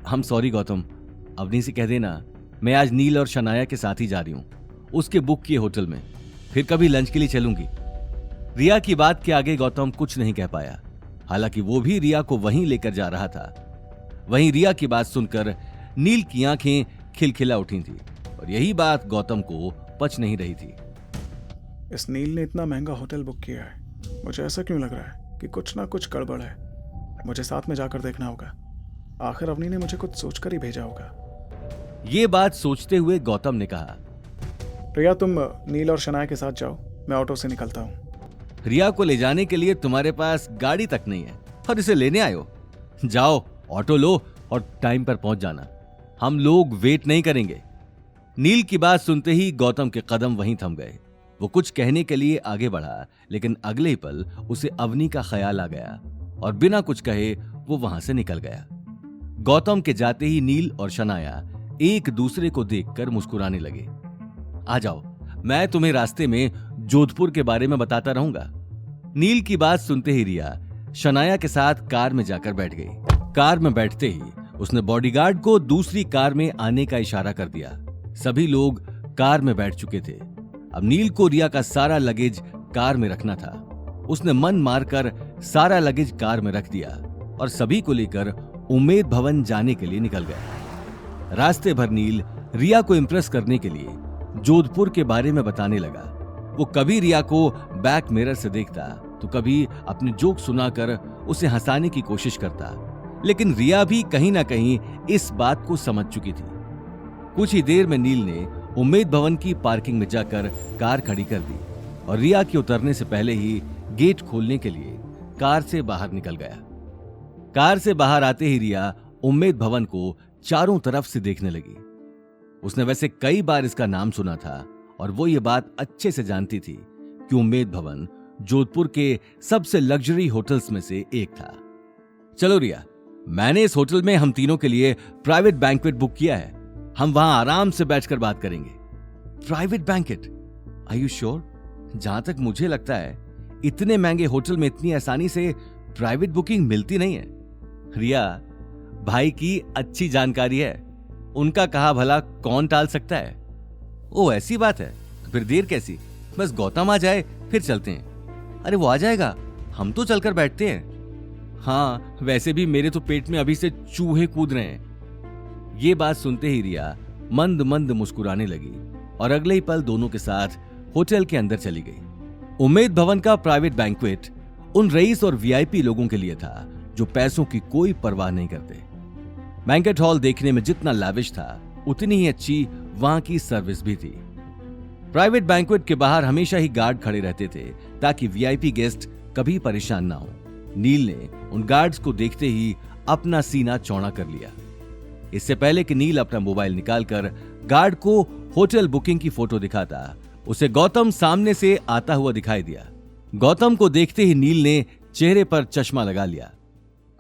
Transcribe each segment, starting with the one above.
हम सॉरी गौतम, अवनी से कह देना मैं आज नील और शनाया के साथ ही जा रही हूं, उसके बुक किए होटल में, फिर कभी लंच के लिए चलूंगी। रिया की बात के आगे गौतम कुछ नहीं कह पाया। हालांकि वो भी रिया को वहीं लेकर जा रहा था। वहीं रिया की बात सुनकर नील की आंखें खिलखिला उठी थी और यही बात गौतम को पच नहीं रही थी। इस नील ने इतना महंगा होटल बुक किया है, मुझे ऐसा क्यों लग रहा है कि कुछ ना कुछ गड़बड़ है। मुझे साथ में जाकर देखना होगा, आखिर अवनी ने मुझे कुछ सोचकर ही भेजा होगा। ये बात सोचते हुए गौतम ने कहा, रिया तुम नील और शनाया के साथ जाओ, मैं ऑटो से निकलता हूँ। रिया को ले जाने के लिए तुम्हारे पास गाड़ी तक नहीं है और इसे लेने आयो? जाओ ऑटो लो और टाइम पर पहुंच जाना, हम लोग वेट नहीं करेंगे। नील की बात सुनते ही गौतम के कदम वहीं थम गए। वो कुछ कहने के लिए आगे बढ़ा, लेकिन अगले ही पल उसे अवनी का ख्याल आ गया और बिना कुछ कहे वो वहां से निकल गया। गौतम के जाते ही नील और शनाया एक दूसरे को देखकर मुस्कुराने लगे। आ जाओ, मैं तुम्हें रास्ते में जोधपुर के बारे में बताता रहूंगा। नील की बात सुनते ही रिया शनाया के साथ कार में जाकर बैठ गई। कार में बैठते ही उसने बॉडीगार्ड को दूसरी कार में आने का इशारा कर दिया। सभी लोग कार में बैठ चुके थे। अब नील को रिया का सारा लगेज कार में रखना था। उसने मन मारकर सारा लगेज कार में रख दिया और सभी को लेकर उम्मेद भवन जाने के लिए निकल गया। रास्ते भर नील रिया को इंप्रेस करने के लिए जोधपुर के बारे में बताने लगा। वो कभी रिया को बैक मिरर से देखता तो कभी अपने जोक सुनाकर उसे हंसाने की कोशिश करता, लेकिन रिया भी कहीं ना कहीं इस बात को समझ चुकी थी। कुछ ही देर में नील ने उम्मेद भवन की पार्किंग में जाकर कार खड़ी कर दी और रिया के उतरने से पहले ही गेट खोलने के लिए कार से बाहर निकल गया। कार से बाहर आते ही रिया उम्मेद भवन को चारों तरफ से देखने लगी। उसने वैसे कई बार इसका नाम सुना था और वो ये बात अच्छे से जानती थी कि उम्मेद भवन जोधपुर के सबसे लग्जरी होटल्स में से एक था। चलो रिया, मैंने इस होटल में हम तीनों के लिए प्राइवेट बैंक्वेट बुक किया है, हम वहां आराम से बैठकर बात करेंगे। Private banquet? Are you sure? जहां तक मुझे लगता है इतने महंगे होटल में इतनी आसानी से प्राइवेट बुकिंग मिलती नहीं है। रिया, भाई की अच्छी जानकारी है, उनका कहा भला कौन टाल सकता है। ओ ऐसी बात है, तो फिर देर कैसी, बस गौतम आ जाए फिर चलते हैं। अरे वो आ जाएगा, हम तो चलकर बैठते हैं। हाँ वैसे भी मेरे तो पेट में अभी से चूहे कूद रहे हैं। ये बात सुनते ही रिया मंद मंद मुस्कुराने लगी और अगले ही पल दोनों के साथ होटल के अंदर चली गई। उम्मेद भवन का प्राइवेट बैंक्वेट उन रईस और वीआईपी लोगों के लिए था जो पैसों की कोई परवाह नहीं करते। बैंक्वेट हॉल देखने में जितना लाविश था उतनी ही अच्छी वहां की सर्विस भी थी। प्राइवेट बैंक्वेट के बाहर हमेशा ही गार्ड खड़े रहते थे ताकि वीआईपी गेस्ट कभी परेशान ना हो। नील ने उन गार्ड्स को देखते ही अपना सीना चौड़ा कर लिया। इससे पहले कि नील अपना मोबाइल निकालकर गार्ड को होटल बुकिंग की फोटो दिखाता, उसे गौतम सामने से आता हुआ दिखाई दिया। गौतम को देखते ही नील ने चेहरे पर चश्मा लगा लिया।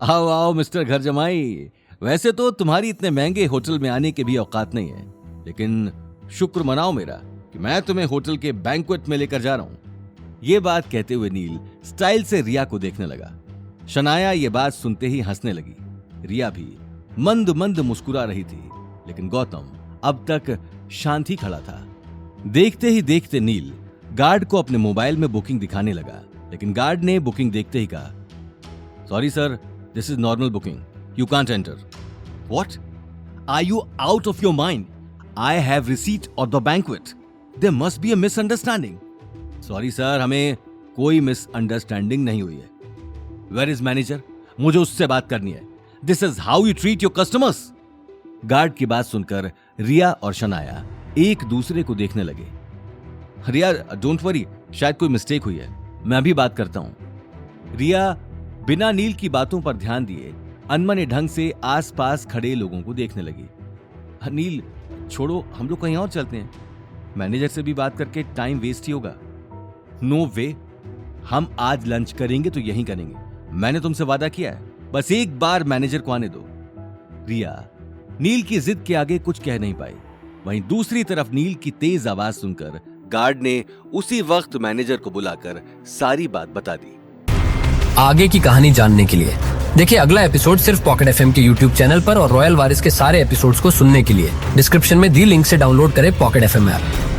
आओ आओ मिस्टर घर जमाई, वैसे तो तुम्हारी इतने महंगे होटल में आने की भी औकात नहीं है, लेकिन शुक्र मनाओ मेरा कि मैं तुम्हें होटल के बैंक्वेट में लेकर जा रहा हूं। ये बात कहते हुए नील स्टाइल से रिया को देखने लगा। शनाया ये बात सुनते ही हंसने लगी। रिया भी मंद मंद मुस्कुरा रही थी, लेकिन गौतम अब तक शांत ही खड़ा था। देखते ही देखते नील गार्ड को अपने मोबाइल में बुकिंग दिखाने लगा, लेकिन गार्ड ने बुकिंग देखते ही कहा, sorry sir, this is normal booking, you can't enter. What? Are you out of your mind? I have receipt of the banquet, there must be a misunderstanding. Sorry sir, हमें कोई misunderstanding नहीं हुई है। Where is manager? मुझे उससे बात करनी है। This is how you treat your customers. Guard की बात सुनकर रिया और शनाया एक दूसरे को देखने लगे। रिया डोंट वरी, शायद कोई मिस्टेक हुई है, मैं अभी बात करता हूं। रिया बिना नील की बातों पर ध्यान दिए अनमने ढंग से आसपास खड़े लोगों को देखने लगी। नील छोड़ो, हम लोग कहीं और चलते हैं, मैनेजर से भी बात करके टाइम वेस्ट ही होगा। नो वे, हम आज लंच करेंगे तो यहीं करेंगे, मैंने तुमसे वादा किया है, बस एक बार मैनेजर को आने दो। रिया नील की जिद के आगे कुछ कह नहीं पाई। वहीं दूसरी तरफ नील की तेज आवाज सुनकर गार्ड ने उसी वक्त मैनेजर को बुलाकर सारी बात बता दी। आगे की कहानी जानने के लिए। देखिए अगला एपिसोड सिर्फ पॉकेट एफएम के यूट्यूब चैनल पर और रॉयल वारिस के सारे एपिसोड्स को सुनने के लिए डिस्क्रिप्शन में दी लिंक से डाउनलोड करें पॉकेट एफएम ऐप।